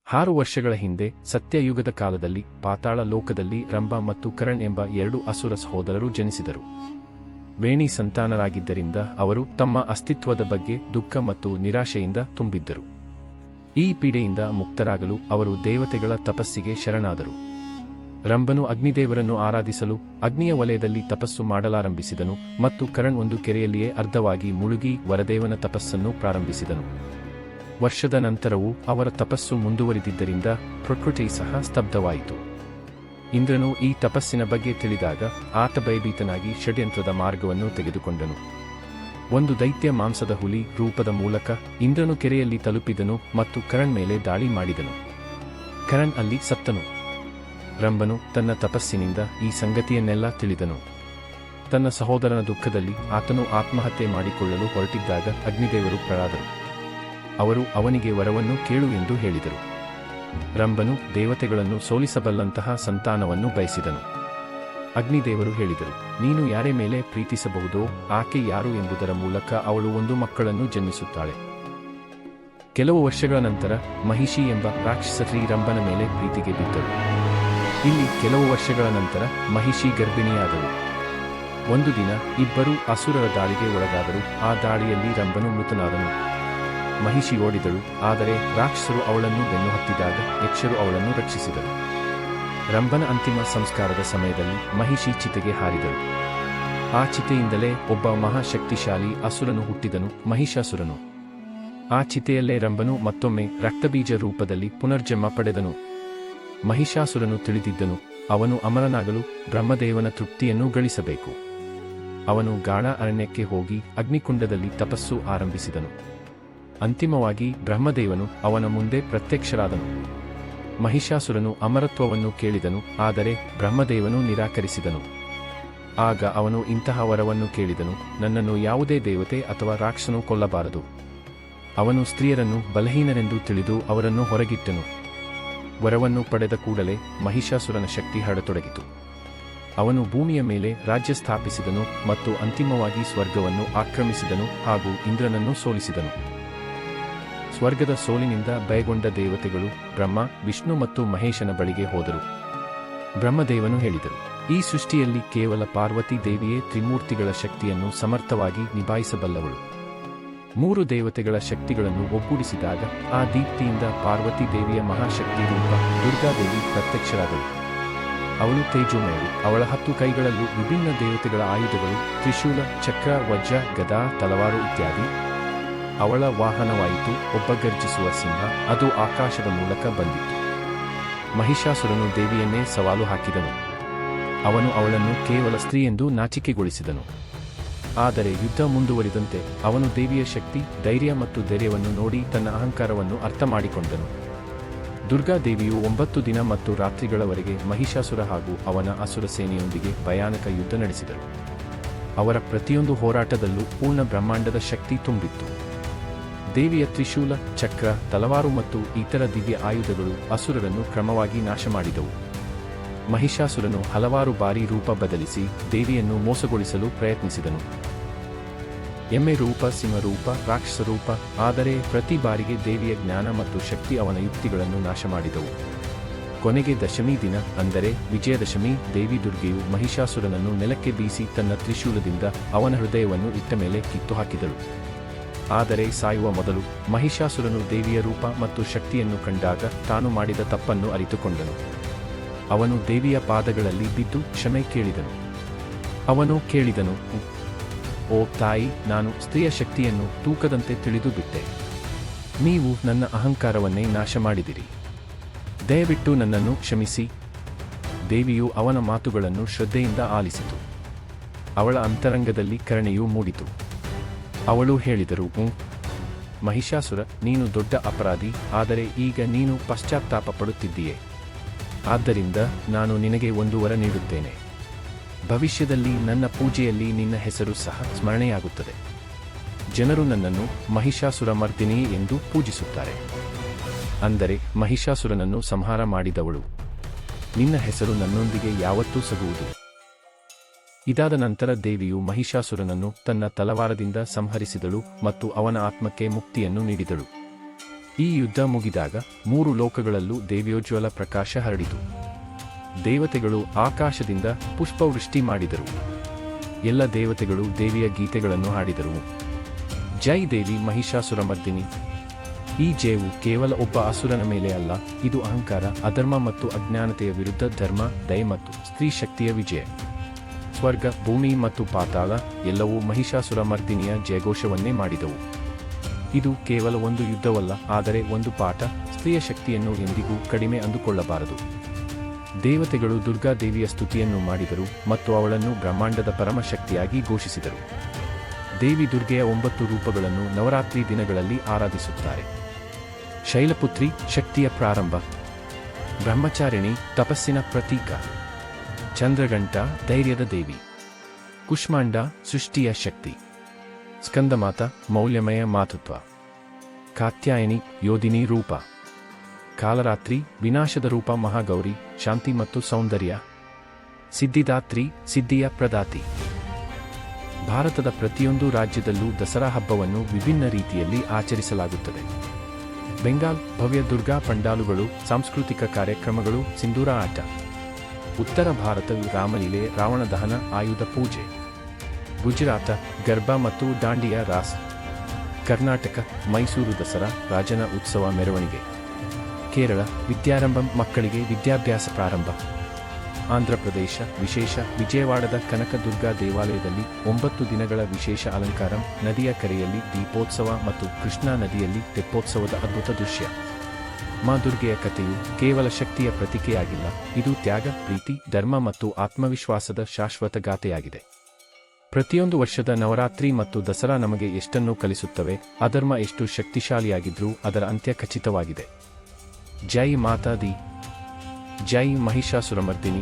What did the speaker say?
6 ವರ್ಷಗಳ ಹಿಂದೆ ಸತ್ಯಯುಗದ ಕಾಲದಲ್ಲಿ ಪಾತಾಳ ಲೋಕದಲ್ಲಿ ರಂಭ ಮತ್ತು ಕರಣ್ ಎಂಬ 2 ಅಸುರ ಸಹೋದರರು ಜನಿಸಿದರು. ವೇಣಿ ಸಂತಾನರಾಗಿದ್ದರಿಂದ ಅವರು ತಮ್ಮ ಅಸ್ತಿತ್ವದ ಬಗ್ಗೆ ದುಃಖ ಮತ್ತು ನಿರಾಶೆಯಿಂದ ತುಂಬಿದ್ದರು. ಈ ಪೀಡೆಯಿಂದ ಮುಕ್ತರಾಗಲು ಅವರು ದೇವತೆಗಳ ತಪಸ್ಸಿಗೆ ಶರಣಾದರು. ರಂಭನು ಅಗ್ನಿದೇವರನ್ನು ಆರಾಧಿಸಲು ಅಗ್ನಿಯ ವಲಯದಲ್ಲಿ ತಪಸ್ಸು ಮಾಡಲಾರಂಭಿಸಿದನು ಮತ್ತು ಕರಣ್ ಒಂದು ಕೆರೆಯಲ್ಲಿಯೇ ಅರ್ಧವಾಗಿ ಮುಳುಗಿ ವರದೇವನ ತಪಸ್ಸನ್ನು ಪ್ರಾರಂಭಿಸಿದನು. ವರ್ಷದ ನಂತರವೂ ಅವರ ತಪಸ್ಸು ಮುಂದುವರಿದಿದ್ದರಿಂದ ಪ್ರಕೃತಿ ಸಹ ಸ್ತಬ್ಧವಾಯಿತು. ಇಂದ್ರನು ಈ ತಪಸ್ಸಿನ ಬಗ್ಗೆ ತಿಳಿದಾಗ ಆತ ಭಯಭೀತನಾಗಿ ಷಡ್ಯಂತ್ರದ ಮಾರ್ಗವನ್ನು ತೆಗೆದುಕೊಂಡನು. ಒಂದು ದೈತ್ಯ ಮಾಂಸದ ಹುಲಿ ರೂಪದ ಮೂಲಕ ಇಂದ್ರನು ಕೆರೆಯಲ್ಲಿ ತಲುಪಿದನು ಮತ್ತು ಕರಣ್ ಮೇಲೆ ದಾಳಿ ಮಾಡಿದನು. ಕರಣ್ ಅಲ್ಲಿ ಸತ್ತನು. ರಂಭನು ತನ್ನ ತಪಸ್ಸಿನಿಂದ ಈ ಸಂಗತಿಯನ್ನೆಲ್ಲ ತಿಳಿದನು. ತನ್ನ ಸಹೋದರನ ದುಃಖದಲ್ಲಿ ಆತನು ಆತ್ಮಹತ್ಯೆ ಮಾಡಿಕೊಳ್ಳಲು ಹೊರಟಿದ್ದಾಗ ಅಗ್ನಿದೇವರು ಪ್ರಳಾದರು. ಅವರು ಅವನಿಗೆ ವರವನ್ನು ಕೇಳು ಎಂದು ಹೇಳಿದರು. ರಂಭನು ದೇವತೆಗಳನ್ನು ಸೋಲಿಸಬಲ್ಲಂತಹ ಸಂತಾನವನ್ನು ಬಯಸಿದನು. ಅಗ್ನಿದೇವರು ಹೇಳಿದರು, ನೀನು ಯಾರ ಮೇಲೆ ಪ್ರೀತಿಸಬಹುದೋ ಆಕೆ ಯಾರು ಎಂಬುದರ ಮೂಲಕ ಅವಳು ಒಂದು ಮಕ್ಕಳನ್ನು ಜನ್ಮಿಸುತ್ತಾಳೆ. ಕೆಲವು ವರ್ಷಗಳ ನಂತರ ಮಹಿಷಿ ಎಂಬ ರಾಕ್ಷಸರಿ ರಂಭನ ಮೇಲೆ ಪ್ರೀತಿಗೆ ಬಿದ್ದರು. ಇಲ್ಲಿ ಕೆಲವು ವರ್ಷಗಳ ನಂತರ ಮಹಿಷಿ ಗರ್ಭಿಣಿಯಾದಳು. ಒಂದು ದಿನ ಇಬ್ಬರೂ ಅಸುರರ ದಾಳಿಗೆ ಒಳಗಾದರು. ಆ ದಾಳಿಯಲ್ಲಿ ರಂಭನು ಮೃತನಾದನು. ಮಹಿಷಿ ಓಡಿದಳು, ಆದರೆ ರಾಕ್ಷಸರು ಅವಳನ್ನು ಬೆನ್ನು ಹತ್ತಿದಾಗ ಯಕ್ಷರು ಅವಳನ್ನು ರಕ್ಷಿಸಿದರು. ರಂಭನ ಅಂತಿಮ ಸಂಸ್ಕಾರದ ಸಮಯದಲ್ಲಿ ಮಹಿಷಿ ಚಿತೆಗೆ ಹಾರಿದಳು. ಆ ಚಿತೆಯಿಂದಲೇ ಒಬ್ಬ ಮಹಾಶಕ್ತಿಶಾಲಿ ಅಸುರನು ಹುಟ್ಟಿದನು, ಮಹಿಷಾಸುರನು. ಆ ಚಿತೆಯಲ್ಲೇ ರಂಭನು ಮತ್ತೊಮ್ಮೆ ರಕ್ತಬೀಜ ರೂಪದಲ್ಲಿ ಪುನರ್ಜನ್ಮ ಪಡೆದನು. ಮಹಿಷಾಸುರನು ತಿಳಿದಿದ್ದನು, ಅವನು ಅಮರನಾಗಲು ಬ್ರಹ್ಮದೇವನ ತೃಪ್ತಿಯನ್ನು ಗಳಿಸಬೇಕು. ಅವನು ಗಾಢ ಅರಣ್ಯಕ್ಕೆ ಹೋಗಿ ಅಗ್ನಿಕುಂಡದಲ್ಲಿ ತಪಸ್ಸು ಆರಂಭಿಸಿದನು. ಅಂತಿಮವಾಗಿ ಬ್ರಹ್ಮದೇವನು ಅವನ ಮುಂದೆ ಪ್ರತ್ಯಕ್ಷರಾದನು. ಮಹಿಷಾಸುರನು ಅಮರತ್ವವನ್ನು ಕೇಳಿದನು, ಆದರೆ ಬ್ರಹ್ಮದೇವನು ನಿರಾಕರಿಸಿದನು. ಆಗ ಅವನು ಇಂತಹ ವರವನ್ನು ಕೇಳಿದನು, ನನ್ನನ್ನು ಯಾವುದೇ ದೇವತೆ ಅಥವಾ ರಾಕ್ಷಸನು ಕೊಲ್ಲಬಾರದು. ಅವನು ಸ್ತ್ರೀಯರನ್ನು ಬಲಹೀನರೆಂದು ತಿಳಿದು ಅವರನ್ನು ಹೊರಗಿಟ್ಟನು. ವರವನ್ನು ಪಡೆದ ಕೂಡಲೇ ಮಹಿಷಾಸುರನ ಶಕ್ತಿ ಹರಡತೊಡಗಿತು. ಅವನು ಭೂಮಿಯ ಮೇಲೆ ರಾಜ್ಯ ಸ್ಥಾಪಿಸಿದನು ಮತ್ತು ಅಂತಿಮವಾಗಿ ಸ್ವರ್ಗವನ್ನು ಆಕ್ರಮಿಸಿದನು ಹಾಗೂ ಇಂದ್ರನನ್ನು ಸೋಲಿಸಿದನು. ಸ್ವರ್ಗದ ಸೋಲಿನಿಂದ ಭಯಗೊಂಡ ದೇವತೆಗಳು ಬ್ರಹ್ಮ, ವಿಷ್ಣು ಮತ್ತು ಮಹೇಶನ ಬಳಿಗೆ ಹೋದರು. ಬ್ರಹ್ಮದೇವನು ಹೇಳಿದರು, ಈ ಸೃಷ್ಟಿಯಲ್ಲಿ ಕೇವಲ ಪಾರ್ವತಿ ದೇವಿಯೇ ತ್ರಿಮೂರ್ತಿಗಳ ಶಕ್ತಿಯನ್ನು ಸಮರ್ಥವಾಗಿ ನಿಭಾಯಿಸಬಲ್ಲವಳು. 3 ದೇವತೆಗಳ ಶಕ್ತಿಗಳನ್ನು ಒಗ್ಗೂಡಿಸಿದಾಗ ಆ ದೀಪ್ತಿಯಿಂದ ಪಾರ್ವತಿ ದೇವಿಯ ಮಹಾಶಕ್ತಿ ರೂಪ ದುರ್ಗಾದೇವಿ ಪ್ರತ್ಯಕ್ಷರಾದಳು. ಅವಳು ತೇಜೋಮಯಳು. ಅವಳ 10 ಕೈಗಳಲ್ಲೂ ವಿಭಿನ್ನ ದೇವತೆಗಳ ಆಯುಧಗಳು, ತ್ರಿಶೂಲ, ಚಕ್ರ, ವಜ್ರ, ಗದಾ, ತಲವಾರು ಇತ್ಯಾದಿ. ಅವಳ ವಾಹನವಾಯಿತು ಒಬ್ಬ ಗರ್ಜಿಸುವ ಸಿಂಹ. ಅದು ಆಕಾಶದ ಮೂಲಕ ಬಂದಿತ್ತು. ಮಹಿಷಾಸುರನು ದೇವಿಯನ್ನೇ ಸವಾಲು ಹಾಕಿದನು. ಅವನು ಅವಳನ್ನು ಕೇವಲ ಸ್ತ್ರೀಯೆಂದು ನಾಚಿಕೆಗೊಳಿಸಿದನು. ಆದರೆ ಯುದ್ಧ ಮುಂದುವರಿದಂತೆ ಅವನು ದೇವಿಯ ಶಕ್ತಿ, ಧೈರ್ಯ ಮತ್ತು ಧೈರ್ಯವನ್ನು ನೋಡಿ ತನ್ನ ಅಹಂಕಾರವನ್ನು ಅರ್ಥ ಮಾಡಿಕೊಂಡನು. ದುರ್ಗಾದೇವಿಯು 9 ದಿನ ಮತ್ತು ರಾತ್ರಿಗಳವರೆಗೆ ಮಹಿಷಾಸುರ ಹಾಗೂ ಅವನ ಅಸುರ ಸೇನೆಯೊಂದಿಗೆ ಭಯಾನಕ ಯುದ್ಧ ನಡೆಸಿದರು. ಅವರ ಪ್ರತಿಯೊಂದು ಹೋರಾಟದಲ್ಲೂ ಪೂರ್ಣ ಬ್ರಹ್ಮಾಂಡದ ಶಕ್ತಿ ತುಂಬಿತ್ತು. ದೇವಿಯ ತ್ರಿಶೂಲ, ಚಕ್ರ, ತಲವಾರು ಮತ್ತು ಇತರ ದಿವ್ಯ ಆಯುಧಗಳು ಅಸುರರನ್ನು ಕ್ರಮವಾಗಿ ನಾಶ ಮಾಡಿದವು. ಮಹಿಷಾಸುರನು ಹಲವಾರು ಬಾರಿ ರೂಪ ಬದಲಿಸಿ ದೇವಿಯನ್ನು ಮೋಸಗೊಳಿಸಲು ಪ್ರಯತ್ನಿಸಿದನು. ಎಮ್ಮೆ ರೂಪ, ಸಿಂಹರೂಪ, ರಾಕ್ಷಸ ರೂಪ. ಆದರೆ ಪ್ರತಿ ಬಾರಿಗೆ ದೇವಿಯ ಜ್ಞಾನ ಮತ್ತು ಶಕ್ತಿ ಅವನ ಯುಕ್ತಿಗಳನ್ನು ನಾಶ ಮಾಡಿದವು. ಕೊನೆಗೆ ದಶಮಿ ದಿನ, ಅಂದರೆ ವಿಜಯದಶಮಿ, ದೇವಿ ದುರ್ಗೆಯು ಮಹಿಷಾಸುರನನ್ನು ನೆಲಕ್ಕೆ ಬೀಸಿ ತನ್ನ ತ್ರಿಶೂಲದಿಂದ ಅವನ ಹೃದಯವನ್ನು ಇಟ್ಟ ಮೇಲೆ ಕಿತ್ತು ಹಾಕಿದಳು. ಆದರೆ ಸಾಯುವ ಮೊದಲು ಮಹಿಷಾಸುರನು ದೇವಿಯ ರೂಪ ಮತ್ತು ಶಕ್ತಿಯನ್ನು ಕಂಡಾಗ ತಾನು ಮಾಡಿದ ತಪ್ಪನ್ನು ಅರಿತುಕೊಂಡನು. ಅವನು ದೇವಿಯ ಪಾದಗಳಲ್ಲಿ ಬಿದ್ದು ಕ್ಷಮೆ ಕೇಳಿದನು. ಅವನು ಕೇಳಿದನು, ಓ ತಾಯಿ, ನಾನು ಸ್ತ್ರೀಯ ಶಕ್ತಿಯನ್ನು ತೂಕದಂತೆ ತಿಳಿದು ಬಿಟ್ಟೆ. ನೀವು ನನ್ನ ಅಹಂಕಾರವನ್ನೇ ನಾಶ ಮಾಡಿದಿರಿ. ದಯವಿಟ್ಟು ನನ್ನನ್ನು ಕ್ಷಮಿಸಿ. ದೇವಿಯು ಅವನ ಮಾತುಗಳನ್ನು ಶ್ರದ್ಧೆಯಿಂದ ಆಲಿಸಿತು. ಅವಳ ಅಂತರಂಗದಲ್ಲಿ ಕರುಣೆಯೂ ಮೂಡಿತು. ಅವಳು ಹೇಳಿದರು, ಮಹಿಷಾಸುರ, ನೀನು ದೊಡ್ಡ ಅಪರಾಧಿ, ಆದರೆ ಈಗ ನೀನು ಪಶ್ಚಾತ್ತಾಪ ಪಡುತ್ತಿದ್ದೀಯೆ. ಆದ್ದರಿಂದ ನಾನು ನಿನಗೆ ಒಂದು ವರ ನೀಡುತ್ತೇನೆ. ಭವಿಷ್ಯದಲ್ಲಿ ನನ್ನ ಪೂಜೆಯಲ್ಲಿ ನಿನ್ನ ಹೆಸರು ಸಹ ಸ್ಮರಣೆಯಾಗುತ್ತದೆ. ಜನರು ನನ್ನನ್ನು ಮಹಿಷಾಸುರ ಮರ್ದಿನಿ ಎಂದು ಪೂಜಿಸುತ್ತಾರೆ. ಅಂದರೆ ಮಹಿಷಾಸುರನನ್ನು ಸಂಹಾರ ಮಾಡಿದವಳು. ನಿನ್ನ ಹೆಸರು ನನ್ನೊಂದಿಗೆ ಯಾವತ್ತೂ ಸಗುವುದು. ಇದಾದ ನಂತರ ದೇವಿಯು ಮಹಿಷಾಸುರನನ್ನು ತನ್ನ ತಲವಾರದಿಂದ ಸಂಹರಿಸಿದಳು ಮತ್ತು ಅವನ ಆತ್ಮಕ್ಕೆ ಮುಕ್ತಿಯನ್ನು ನೀಡಿದಳು. ಈ ಯುದ್ಧ ಮುಗಿದಾಗ 3 ಲೋಕಗಳಲ್ಲೂ ದೇವ್ಯೋಜ್ವಲ ಪ್ರಕಾಶ ಹರಡಿತು. ದೇವತೆಗಳು ಆಕಾಶದಿಂದ ಪುಷ್ಪವೃಷ್ಟಿ ಮಾಡಿದರು. ಎಲ್ಲ ದೇವತೆಗಳು ದೇವಿಯ ಗೀತೆಗಳನ್ನು ಹಾಡಿದರು. ಜೈ ದೇವಿ ಮಹಿಷಾಸುರಮರ್ದಿನಿ. ಈ ಜಯವು ಕೇವಲ ಒಬ್ಬ ಅಸುರನ ಮೇಲೆ ಅಲ್ಲ, ಇದು ಅಹಂಕಾರ, ಅಧರ್ಮ ಮತ್ತು ಅಜ್ಞಾನತೆಯ ವಿರುದ್ಧ ಧರ್ಮ, ದಯೆ ಮತ್ತು ಸ್ತ್ರೀ ಶಕ್ತಿಯ ವಿಜಯ. ಸ್ವರ್ಗ, ಭೂಮಿ ಮತ್ತು ಪಾತಾಳ ಎಲ್ಲವೂ ಮಹಿಷಾಸುರಮರ್ದಿನಿಯ ಜಯಘೋಷವನ್ನೇ ಮಾಡಿದವು. ಇದು ಕೇವಲ ಒಂದು ಯುದ್ಧವಲ್ಲ, ಆದರೆ ಒಂದು ಪಾಠ: ಸ್ತ್ರೀಯ ಶಕ್ತಿಯನ್ನು ಎಂದಿಗೂ ಕಡಿಮೆ ಅಂದುಕೊಳ್ಳಬಾರದು. ದೇವತೆಗಳು ದುರ್ಗಾದೇವಿಯ ಸ್ತುತಿಯನ್ನು ಮಾಡಿದರು ಮತ್ತು ಅವಳನ್ನು ಬ್ರಹ್ಮಾಂಡದ ಪರಮಶಕ್ತಿಯಾಗಿ ಘೋಷಿಸಿದರು. ದೇವಿ ದುರ್ಗೆಯ 9 ರೂಪಗಳನ್ನು ನವರಾತ್ರಿ ದಿನಗಳಲ್ಲಿ ಆರಾಧಿಸುತ್ತಾರೆ. ಶೈಲಪುತ್ರಿ ಶಕ್ತಿಯ ಪ್ರಾರಂಭ, ಬ್ರಹ್ಮಚಾರಿಣಿ ತಪಸ್ಸಿನ ಪ್ರತೀಕ, ಚಂದ್ರಘಂಟ ಧೈರ್ಯದ ದೇವಿ, ಕುಷ್ಮಾಂಡ ಸೃಷ್ಟಿಯ ಶಕ್ತಿ, ಸ್ಕಂದಮಾತ ಮೌಲ್ಯಮಯ ಮಾತೃತ್ವ, ಕಾತ್ಯಾಯನಿ ಯೋಧಿನಿ ರೂಪ, ಕಾಲರಾತ್ರಿ ವಿನಾಶದ ರೂಪ ಮಹಾಗೌರಿ ಶಾಂತಿ ಮತ್ತು ಸೌಂದರ್ಯ, ಸಿದ್ಧಿದಾತ್ರಿ ಸಿದ್ಧಿಯ ಪ್ರದಾತಿ. ಭಾರತದ ಪ್ರತಿಯೊಂದು ರಾಜ್ಯದಲ್ಲೂ ದಸರಾ ಹಬ್ಬವನ್ನು ವಿಭಿನ್ನ ರೀತಿಯಲ್ಲಿ ಆಚರಿಸಲಾಗುತ್ತದೆ. ಬೆಂಗಾಲ್ ಭವ್ಯ ದುರ್ಗಾ ಪಂಡಾಲುಗಳು, ಸಾಂಸ್ಕೃತಿಕ ಕಾರ್ಯಕ್ರಮಗಳು, ಸಿಂಧೂರ ಆಟ. ಉತ್ತರ ಭಾರತವು ರಾಮಲೀಲೆ, ರಾವಣ ದಹನ, ಆಯುಧ ಪೂಜೆ. ಗುಜರಾತ ಗರ್ಬಾ ಮತ್ತು ದಾಂಡಿಯಾ ರಾಸ್. ಕರ್ನಾಟಕ ಮೈಸೂರು ದಸರಾ, ರಾಜನ ಉತ್ಸವ ಮೆರವಣಿಗೆ. ಕೇರಳ ವಿದ್ಯಾರಂಭಂ, ಮಕ್ಕಳಿಗೆ ವಿದ್ಯಾಭ್ಯಾಸ ಪ್ರಾರಂಭ. ಆಂಧ್ರಪ್ರದೇಶ ವಿಶೇಷ, ವಿಜಯವಾಡದ ಕನಕ ದುರ್ಗಾ ದೇವಾಲಯದಲ್ಲಿ 9 ದಿನಗಳ ವಿಶೇಷ ಅಲಂಕಾರಂ, ನದಿಯ ಕರೆಯಲ್ಲಿ ದೀಪೋತ್ಸವ ಮತ್ತು ಕೃಷ್ಣಾ ನದಿಯಲ್ಲಿ ತೆಪ್ಪೋತ್ಸವದ ಅದ್ಭುತ ದೃಶ್ಯ. ಮಾ ದುರ್ಗೆಯ ಕಥೆಯು ಕೇವಲ ಶಕ್ತಿಯ ಪ್ರತೀಕೆಯಾಗಿಲ್ಲ, ಇದು ತ್ಯಾಗ, ಪ್ರೀತಿ, ಧರ್ಮ ಮತ್ತು ಆತ್ಮವಿಶ್ವಾಸದ ಶಾಶ್ವತ ಗಾಥೆಯಾಗಿದೆ. ಪ್ರತಿಯೊಂದು ವರ್ಷದ ನವರಾತ್ರಿ ಮತ್ತು ದಸರಾ ನಮಗೆ ಎಷ್ಟನ್ನು ಕಲಿಸುತ್ತವೆ: ಅಧರ್ಮ ಎಷ್ಟು ಶಕ್ತಿಶಾಲಿಯಾಗಿದ್ರೂ ಅದರ ಅಂತ್ಯ ಖಚಿತವಾಗಿದೆ. ಜೈ ಮಾತಾ ದಿ. ಜೈ ಮಹಿಷಾಸುರಮರ್ದಿನಿ.